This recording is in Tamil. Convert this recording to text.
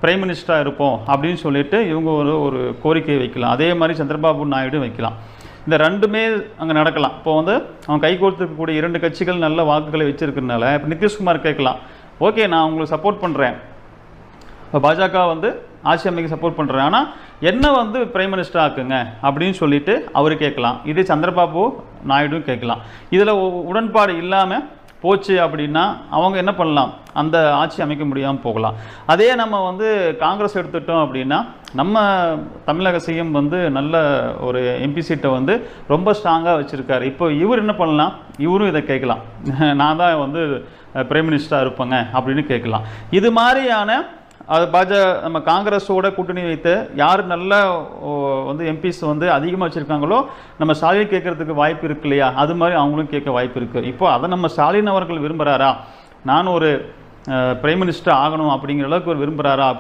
பிரைம் மினிஸ்டராக இருப்போம் அப்படின்னு சொல்லிட்டு இவங்க ஒரு கோரிக்கையை வைக்கலாம். அதே மாதிரி சந்திரபாபு நாயுடு வைக்கலாம். இந்த ரெண்டுமே அங்கே நடக்கலாம். இப்போ வந்து அவன் கைகோர்த்துக்கக்கூடிய 2 கட்சிகள் நல்ல வாக்குகளை வச்சிருக்கிறதுனால இப்போ நிதிஷ்குமார் கேட்கலாம், ஓகே நான் உங்களுக்கு சப்போர்ட் பண்ணுறேன், இப்போ பாஜக வந்து ஆட்சி அமைக்க சப்போர்ட் பண்ணுறேன், ஆனால் என்ன வந்து பிரைம் மினிஸ்டர் ஆக்குங்க அப்படின்னு சொல்லிட்டு அவர் கேட்கலாம். இது சந்திரபாபு நாயுடும் கேட்கலாம். இதில் உடன்பாடு இல்லாமல் போச்சு அப்படின்னா அவங்க என்ன பண்ணலாம், அந்த ஆட்சி அமைக்க முடியாமல் போகலாம். அதே நம்ம வந்து காங்கிரஸ் எடுத்துட்டோம் அப்படின்னா நம்ம தமிழக சிஎம் வந்து நல்ல ஒரு எம்பி சீட்டை வந்து ரொம்ப ஸ்ட்ராங்காக வச்சுருக்காரு. இப்போ இவர் என்ன பண்ணலாம், இவரும் இதை கேட்கலாம், நான் தான் வந்து பிரைம் மினிஸ்டராக இருப்பேங்க அப்படின்னு கேட்கலாம். இது மாதிரியான அது நம்ம காங்கிரஸோட கூட்டணி வைத்து யார் நல்ல வந்து எம்பிஸ் வந்து அதிகமாக வச்சுருக்காங்களோ நம்ம ஸ்டாலின் கேட்கறதுக்கு வாய்ப்பு இருக்கு இல்லையா, அது மாதிரி அவங்களும் கேட்க வாய்ப்பு இருக்குது. இப்போ அதை நம்ம ஸ்டாலின் அவர்கள் விரும்புகிறாரா, நான் ஒரு பிரைம் மினிஸ்டர் ஆகணும் அப்படிங்கிற அளவுக்கு ஒரு விரும்புகிறாரா அப்படி